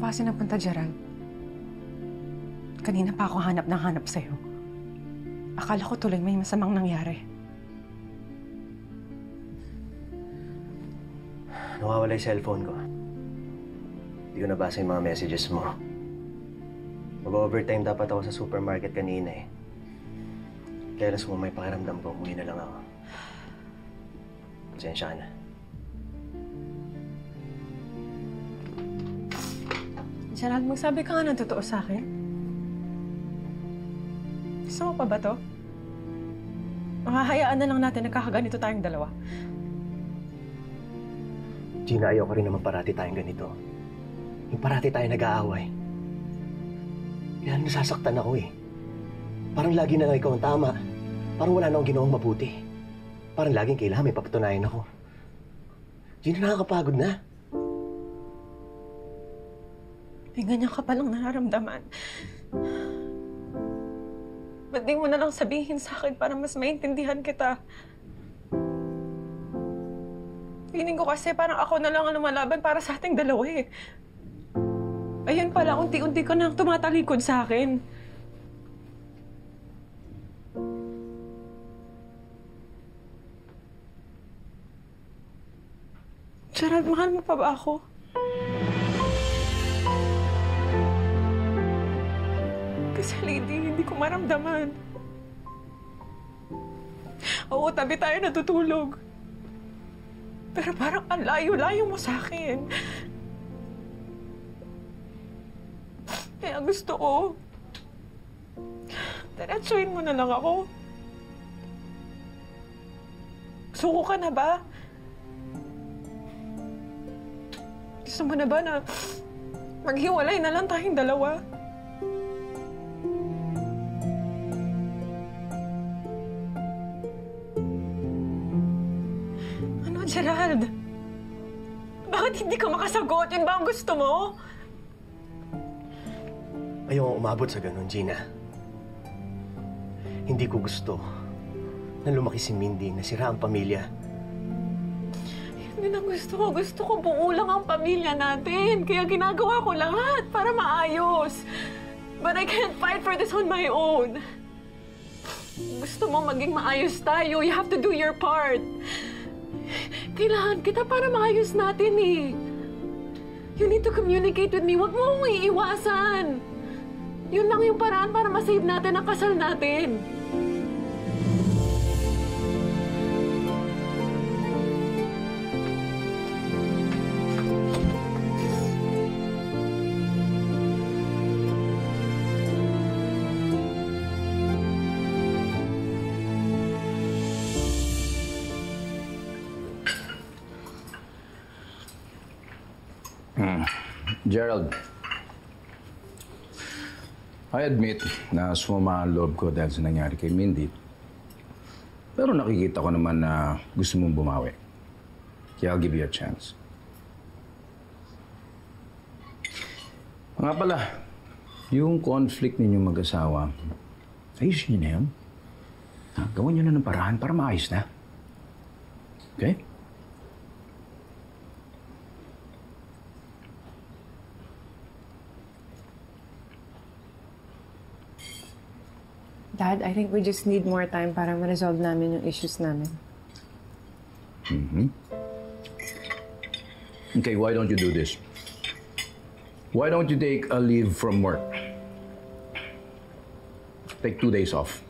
ba kasi napunta, Gerald? Kanina pa ako hanap ng hanap sa'yo. Akala ko tuloy may masamang nangyari. Nawawala yung cellphone ko. Hindi ko nabasa yung mga messages mo. Mag-overtime dapat ako sa supermarket kanina eh. Kaya lang sumamay pakiramdam ko, umuwi na lang ako. Pasensya ka na. Gerald, magsabi ka nga ng totoo sa akin. Gusto mo pa ba to? Makahayaan na lang natin nagkakaganito tayong dalawa. Gina, ayaw ko rin naman parati tayong ganito. Yung parati tayo nag-aaway. Kaya nasasaktan ako eh. Parang lagi na lang ikaw ang tama. Parang wala na akong ginawang mabuti. Parang laging kailangan may papatunayan ako. Gina, nakakapagod na. May ganyan ka palang nararamdaman. Ba't di mo na lang sabihin sa akin para mas maintindihan kita? Feeling ko kasi parang ako na lang ang lumalaban para sa ating dalawa eh. Ayun pala, unti-unti ka nang tumatalikod sa akin. Gerald, mahal mo pa ba ako? Kasi lady, hindi ko maramdaman. Oo, tabi tayo natutulog. Pero parang ang layo-layo mo sa akin. Kaya gusto ko, diretsuhin mo na lang ako. Suko ka na ba? Gusto mo na ba na maghiwalay na lang tayong dalawa? Gerald, bakit hindi ka makasagot? Yun ba ang gusto mo? Ayoko umabot sa ganun, Gina. Hindi ko gusto na lumaki si Mindy, nasira ang pamilya. Hindi na gusto ko. Gusto ko buo lang ang pamilya natin. Kaya ginagawa ko lahat para maayos. But I can't fight for this on my own. Gusto mo maging maayos tayo. You have to do your part. Kailangan kita para maayos natin eh. You need to communicate with me. Huwag mo akong iiwasan. Yun lang yung paraan para masave natin ang kasal natin. Gerald, I admit na sumama ang loob ko dahil sa nangyari kay Mindy. Pero nakikita ko naman na gusto mong bumawi. Kaya I'll give you a chance. Nga pala, yung conflict ninyong mag-asawa, ayusin niyo na yun. Gawin niyo na ng paraan para maayos na. Okay? Dad, I think we just need more time para ma-resolve namin yung issues namin. Okay, why don't you do this? Why don't you take a leave from work? Take 2 days off.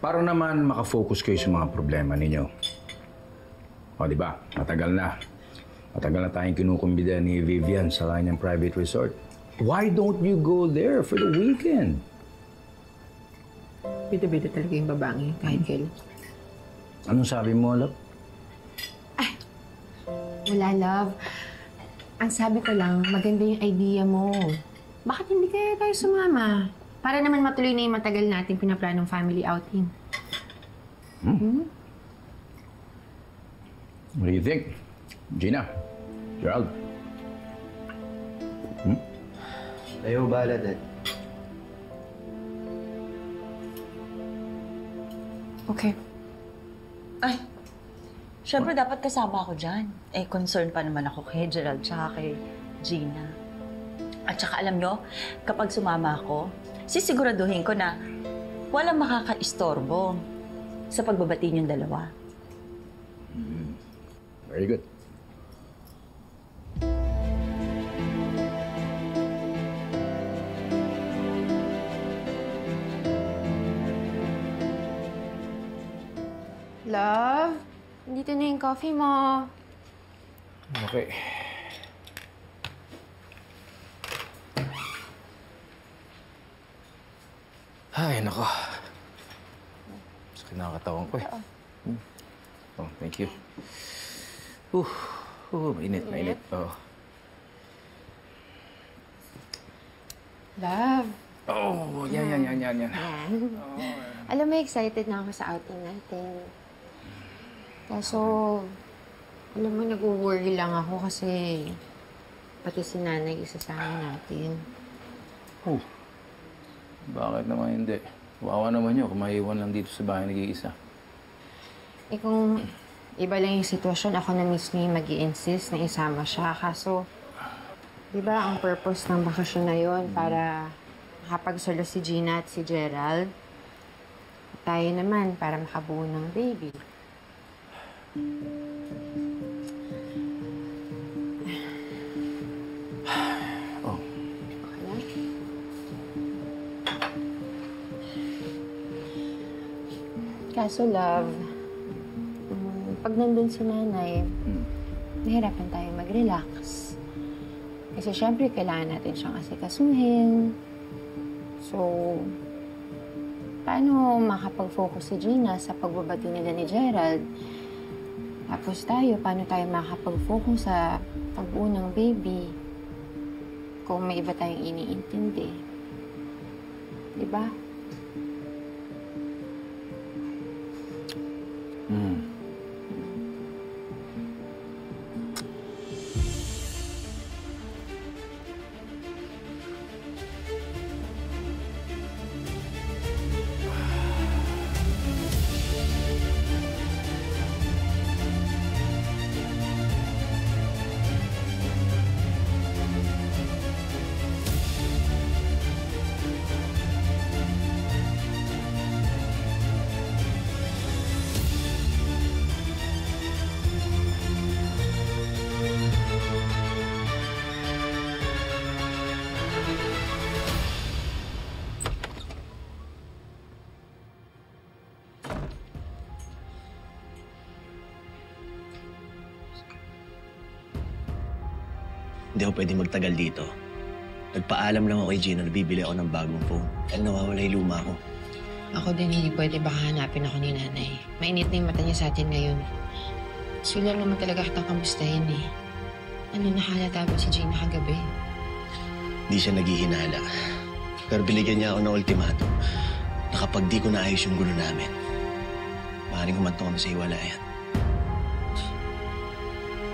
Para naman makafocus kayo sa mga problema ninyo. O, di ba? Matagal na. Matagal na tayong kinukumbida ni Vivian sa kanyang private resort. Why don't you go there for the weekend? Bida-bida talaga yung babae, kahit kailan. Anong sabi mo, love? Ay, wala, love. Ang sabi ko lang, maganda yung idea mo. Bakit hindi kaya tayo sumama? Para naman matuloy na yung matagal natin pinaplanong family outing. What do you think? Gina? Gerald? Ayaw bahala, Dad. Okay. Ay, syempre dapat kasama ako dyan. Eh, concern pa naman ako kay Gerald tsaka kay Gina. At saka alam nyo, kapag sumama ako, sisiguraduhin ko na walang makaka-istorbo sa pagbabati niyong dalawa. Very good. Love, dito na yung coffee mo. Okay. Ay, nako. Sakit na ang katawan ko eh. Oh, thank you. Mainit. Oh. Love. Oh, yan. Yan. Alam mo, excited na ako sa outing natin. Kaso, alam mo, nag-worry lang ako kasi pati si nanay isasama natin. Oh. Bakit naman hindi? Wawa naman yun kung maiwan lang dito sa bahay nag-iisa. Eh kung iba lang yung sitwasyon, ako na mismo yung mag-i-insist na isama siya. Kaso, di ba ang purpose ng bakasyon na yon para makapagsolo si Gina at si Gerald? Tayo naman para makabuo ng baby. Oh. Okay na? Kaso, love, pag nandun si nanay, mahirapan tayo mag-relax. Kasi syempre, kailangan natin siyang asikasuhin. So, paano makapag-focus si Gina sa pagbabati nila ni Gerald? Tapos tayo, paano tayo makapag-focus sa pagbuo ng baby kung may iba tayong iniintindi? Diba? Hindi ako pwede magtagal dito. Nagpaalam lang ako kay Gina na bibili ako ng bagong phone. Dahil nawawala yung luma ko. Ako din hindi pwede, baka hanapin ako ni nanay. Mainit na yung mata niya sa atin ngayon. Sila naman talaga kitang kamustahin eh. Ano, nahalata ba si Gina kagabi? Hindi siya naghihinala. Pero binigyan niya ako ng ultimatum na kapag di ko naayos yung gulo namin, maaaring humantong kami sa hiwalayan.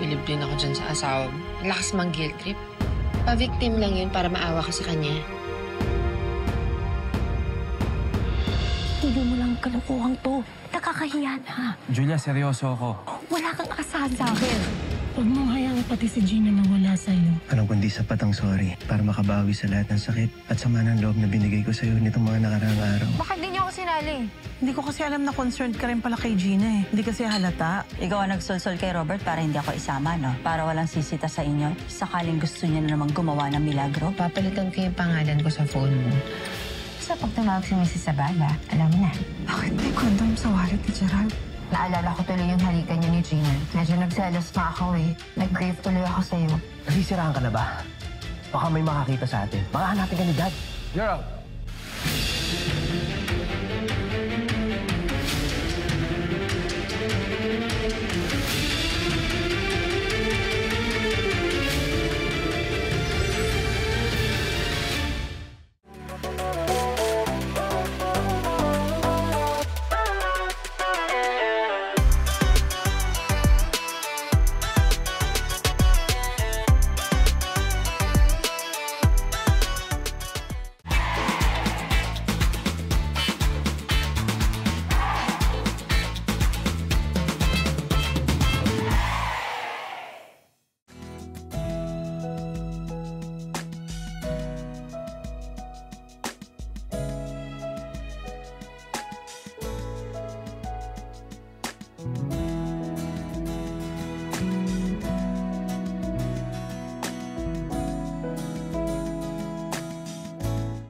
Bilib din ako dyan sa asawa mo. Ang lakas mang guilt trip. Pa-victim lang yun para maawa ka sa kanya. Tigil mo lang ang kalukuhang to. Nakakahiya na. Julia, seryoso ako. Wala kang asahan sa akin. Huwag mong hayaan pati si Gina na wala sa'yo. Alam ko hindi sapat ang sorry para makabawi sa lahat ng sakit at sama ng loob na binigay ko sa'yo nitong mga nakaraang araw. Bakit di niyo ako sinali? Hindi ko kasi alam na concerned ka rin pala kay Gina eh. Hindi kasi halata. Ikaw ang nagsolsol kay Robert para hindi ako isama, no? Para walang sisita sa inyo. Sakaling gusto niya na naman gumawa ng milagro. Papalitan ko yung pangalan ko sa phone mo. Sa pag tumawag si Mrs. Zabala, alam mo na. Bakit may condom sa wallet ni Gerald? Naalala ko tuloy yung halikan niya ni Gina. Medyo nagselos pa ako eh. Nag-crave tuloy ako sa'yo. Nasisiraan ka na ba? Baka may makakita sa atin. Baka hanapin ka ni Dad. You're out.